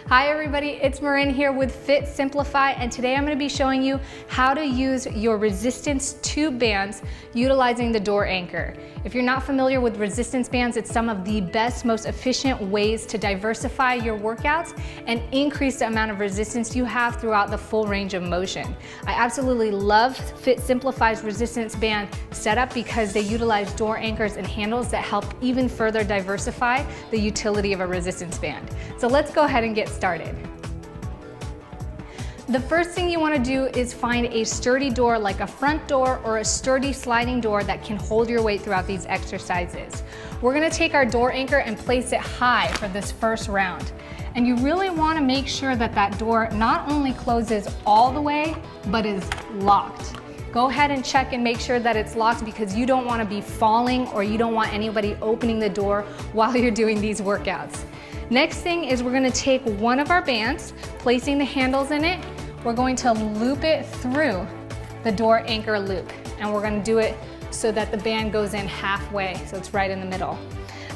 Hi everybody, it's Marin here with Fit Simplify, and today I'm going to be showing you how to use your resistance tube bands utilizing the door anchor. If you're not familiar with resistance bands, it's some of the best, most efficient ways to diversify your workouts and increase the amount of resistance you have throughout the full range of motion. I absolutely love Fit Simplify's resistance band setup because they utilize door anchors and handles that help even further diversify the utility of a resistance band. So let's go ahead and get started. The first thing you want to do is find a sturdy door like a front door or a sturdy sliding door that can hold your weight throughout these exercises. We're going to take our door anchor and place it high for this first round. And you really want to make sure that that door not only closes all the way, but is locked. Go ahead and check and make sure that it's locked because you don't want to be falling or you don't want anybody opening the door while you're doing these workouts. Next thing is we're going to take one of our bands, placing the handles in it. We're going to loop it through the door anchor loop, and we're going to do it so that the band goes in halfway, so it's right in the middle.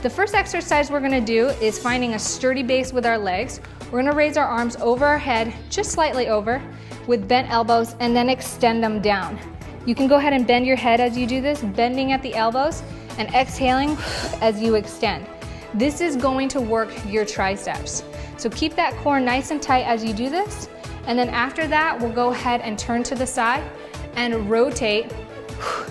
The first exercise we're going to do is finding a sturdy base with our legs. We're going to raise our arms over our head, just slightly over, with bent elbows, and then extend them down. You can go ahead and bend your head as you do this, bending at the elbows and exhaling as you extend. This is going to work your triceps. So keep that core nice and tight as you do this. And then after that, we'll go ahead and turn to the side and rotate,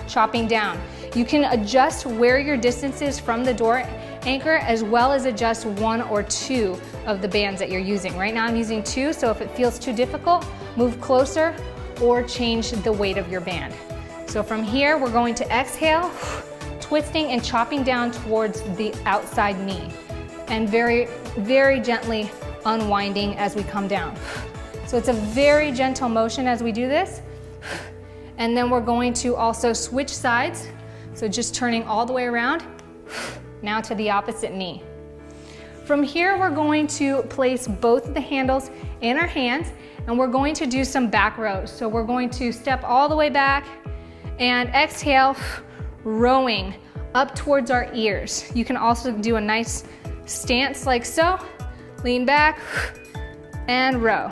chopping down. You can adjust where your distance is from the door anchor as well as adjust one or two of the bands that you're using. Right now I'm using two, so if it feels too difficult, move closer or change the weight of your band. So from here, we're going to exhale, twisting and chopping down towards the outside knee and very, very gently unwinding as we come down. So it's a very gentle motion as we do this. And then we're going to also switch sides. So just turning all the way around, now to the opposite knee. From here, we're going to place both of the handles in our hands and we're going to do some back rows. So we're going to step all the way back and exhale, rowing up towards our ears. You can also do a nice stance like so. Lean back and row.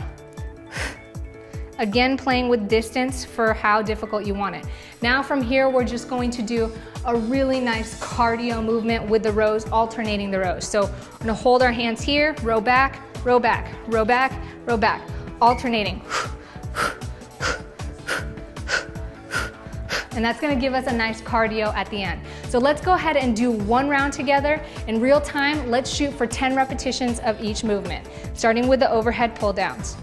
Again, playing with distance for how difficult you want it. Now from here, we're just going to do a really nice cardio movement with the rows, alternating the rows. So we're gonna hold our hands here, row back, row back, row back, row back, alternating. And that's gonna give us a nice cardio at the end. So let's go ahead and do one round together. In real time, let's shoot for 10 repetitions of each movement, starting with the overhead pull downs.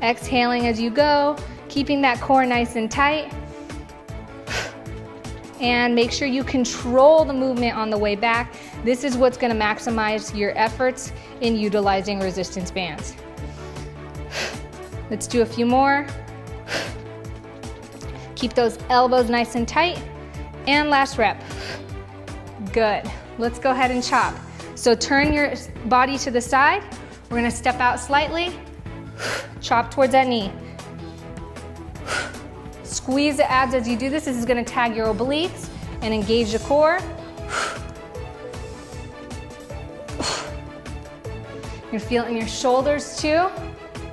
Exhaling as you go, keeping that core nice and tight. And make sure you control the movement on the way back. This is what's gonna maximize your efforts in utilizing resistance bands. Let's do a few more. Keep those elbows nice and tight. And last rep. Good. Let's go ahead and chop. So turn your body to the side. We're gonna step out slightly. Chop towards that knee. Squeeze the abs as you do this. This is gonna tag your obliques and engage the core. You're feeling your shoulders too,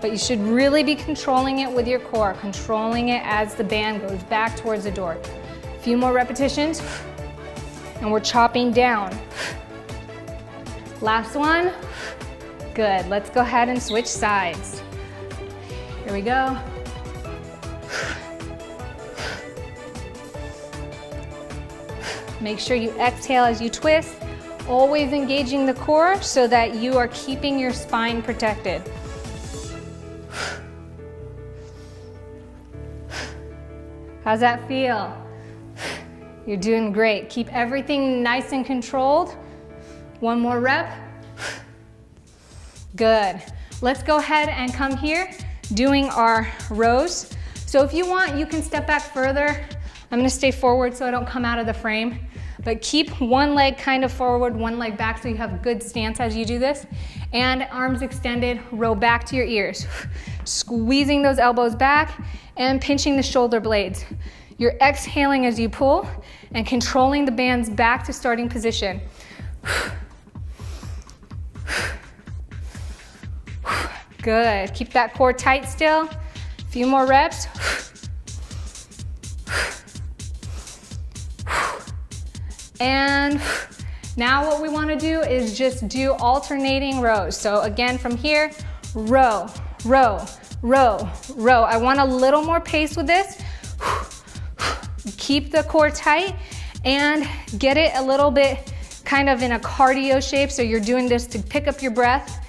but you should really be controlling it with your core, controlling it as the band goes back towards the door. A few more repetitions, and we're chopping down. Last one. Good. Let's go ahead and switch sides. Here we go. Make sure you exhale as you twist, always engaging the core so that you are keeping your spine protected. How's that feel? You're doing great. Keep everything nice and controlled. One more rep. Good. Let's go ahead and come here, doing our rows. So if you want, you can step back further. I'm gonna stay forward so I don't come out of the frame, but keep one leg kind of forward, one leg back so you have good stance as you do this. And arms extended, row back to your ears. Squeezing those elbows back and pinching the shoulder blades. You're exhaling as you pull and controlling the bands back to starting position. Good. Keep that core tight still. A few more reps. And now what we want to do is just do alternating rows. So again, from here, row, row, row, row. I want a little more pace with this. Keep the core tight and get it a little bit kind of in a cardio shape. So you're doing this to pick up your breath,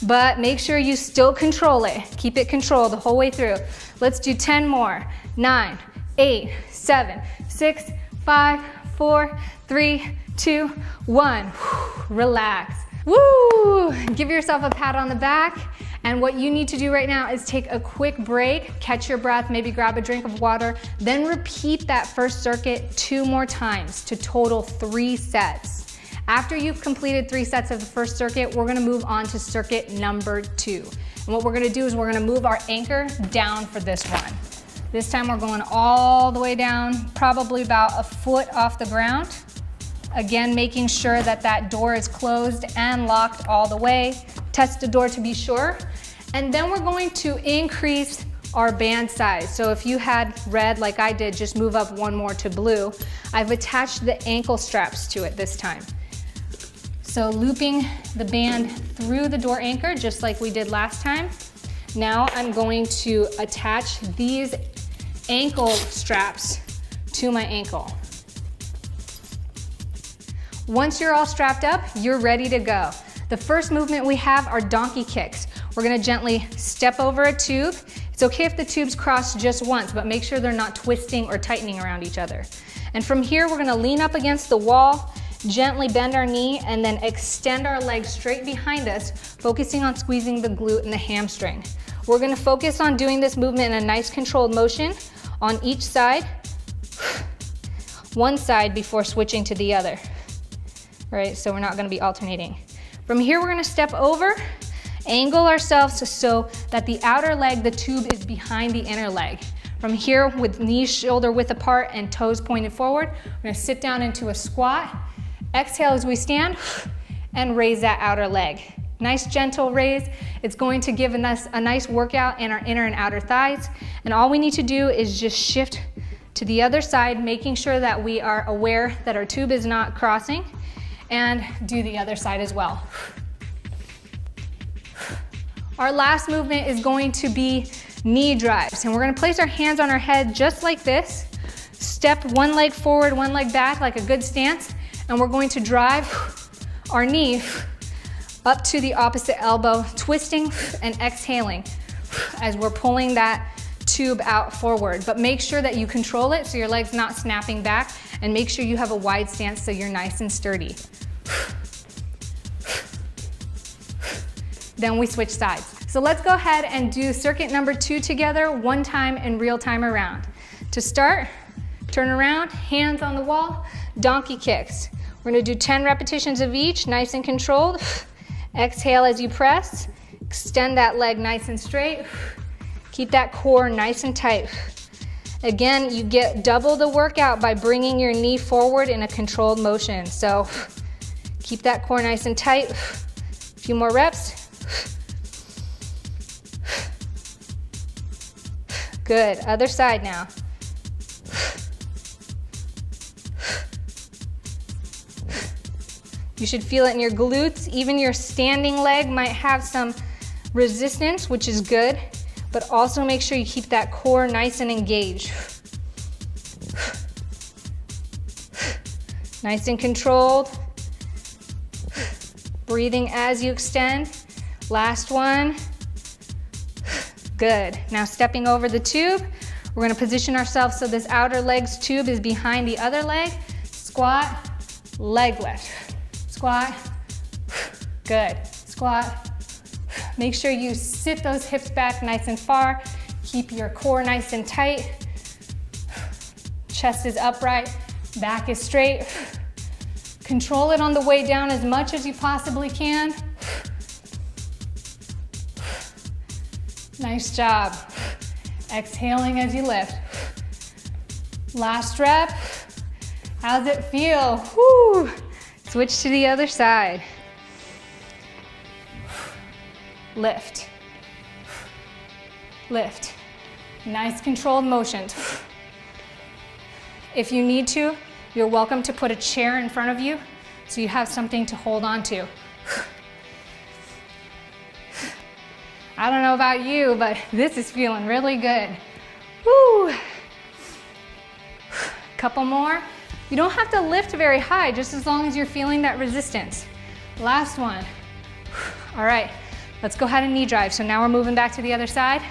but make sure you still control it. Keep it controlled the whole way through. Let's do 10 more. 9, 8, 7, 6, 5, 4, 3, 2, 1. Relax. Woo! Give yourself a pat on the back. And what you need to do right now is take a quick break, catch your breath, maybe grab a drink of water, then repeat that first circuit 2 more times to total 3 sets. After you've completed 3 sets of the first circuit, we're gonna move on to circuit number 2. And what we're gonna do is we're gonna move our anchor down for this one. This time we're going all the way down, probably about a foot off the ground. Again, making sure that that door is closed and locked all the way. Test the door to be sure. And then we're going to increase our band size. So if you had red like I did, just move up 1 more to blue. I've attached the ankle straps to it this time. So looping the band through the door anchor, just like we did last time. Now I'm going to attach these ankle straps to my ankle. Once you're all strapped up, you're ready to go. The first movement we have are donkey kicks. We're gonna gently step over a tube. It's okay if the tubes cross just once, but make sure they're not twisting or tightening around each other. And from here, we're gonna lean up against the wall, gently bend our knee, and then extend our legs straight behind us, focusing on squeezing the glute and the hamstring. We're gonna focus on doing this movement in a nice controlled motion on each side, one side before switching to the other. Right, so we're not gonna be alternating. From here, we're gonna step over, angle ourselves so that the outer leg, the tube, is behind the inner leg. From here, with knees shoulder width apart and toes pointed forward, we're gonna sit down into a squat. Exhale as we stand and raise that outer leg. Nice gentle raise. It's going to give us a nice workout in our inner and outer thighs. And all we need to do is just shift to the other side, making sure that we are aware that our tube is not crossing, and do the other side as well. Our last movement is going to be knee drives, and we're gonna place our hands on our head just like this. Step one leg forward, one leg back, like a good stance, and we're going to drive our knee up to the opposite elbow, twisting and exhaling as we're pulling that tube out forward. But make sure that you control it so your leg's not snapping back, and make sure you have a wide stance so you're nice and sturdy. Then we switch sides. So let's go ahead and do circuit number 2 together, 1 time in real time around. To start, turn around, hands on the wall, donkey kicks. We're gonna do 10 repetitions of each, nice and controlled. Exhale as you press, extend that leg nice and straight. Keep that core nice and tight. Again, you get double the workout by bringing your knee forward in a controlled motion. So keep that core nice and tight. A few more reps. Good, other side now. You should feel it in your glutes. Even your standing leg might have some resistance, which is good, but also make sure you keep that core nice and engaged. Nice and controlled. Breathing as you extend. Last one. Good. Now stepping over the tube, we're gonna position ourselves so this outer leg's tube is behind the other leg. Squat, leg lift. Squat, good. Squat. Make sure you sit those hips back nice and far. Keep your core nice and tight. Chest is upright, back is straight. Control it on the way down as much as you possibly can. Nice job. Exhaling as you lift. Last rep. How's it feel? Woo. Switch to the other side. lift, lift. Nice controlled motions. If you need to, you're welcome to put a chair in front of you so you have something to hold on to. I don't know about you, but this is feeling really good. Woo! Couple more. You don't have to lift very high, just as long as you're feeling that resistance. Last one. All right, let's go ahead and knee drive. So now we're moving back to the other side.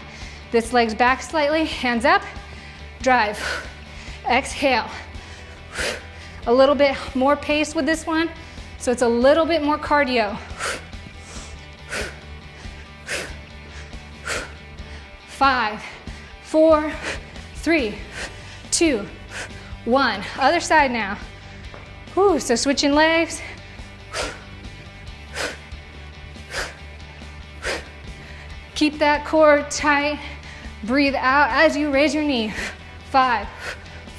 This leg's back slightly, hands up, drive. Exhale. A little bit more pace with this one, so it's a little bit more cardio. 5, 4, 3, 2, 1. Other side now. Whew, so switching legs. Keep that core tight. Breathe out as you raise your knee. 5,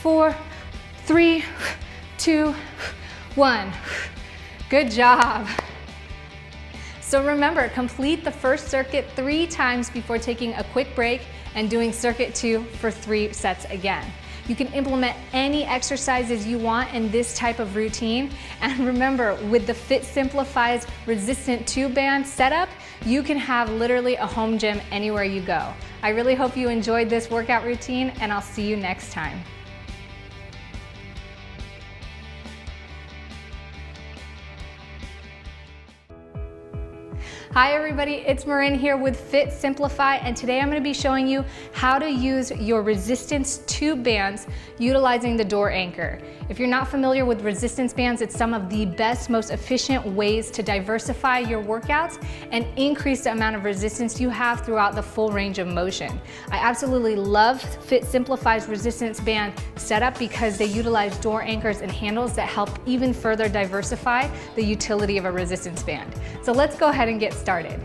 4, 3, 2, 1. Good job. So remember, complete the first circuit 3 times before taking a quick break and doing circuit 2 for 3 sets again. You can implement any exercises you want in this type of routine. And remember, with the Fit Simplifies resistant tube band setup, you can have literally a home gym anywhere you go. I really hope you enjoyed this workout routine, and I'll see you next time. Hi everybody, it's Marin here with Fit Simplify, and today I'm going to be showing you how to use your resistance tube bands utilizing the door anchor. If you're not familiar with resistance bands, it's some of the best, most efficient ways to diversify your workouts and increase the amount of resistance you have throughout the full range of motion. I absolutely love Fit Simplify's resistance band setup because they utilize door anchors and handles that help even further diversify the utility of a resistance band. So let's go ahead and get started.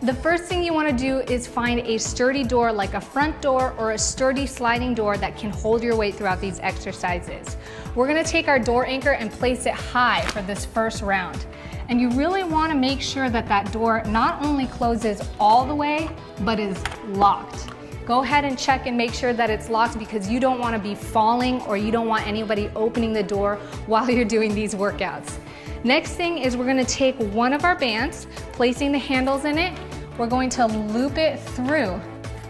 The first thing you want to do is find a sturdy door like a front door or a sturdy sliding door that can hold your weight throughout these exercises. We're going to take our door anchor and place it high for this first round. And you really want to make sure that that door not only closes all the way, but is locked. Go ahead and check and make sure that it's locked because you don't want to be falling or you don't want anybody opening the door while you're doing these workouts. Next thing is we're going to take one of our bands, placing the handles in it. We're going to loop it through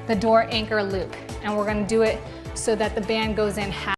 the door anchor loop, and we're going to do it so that the band goes in half.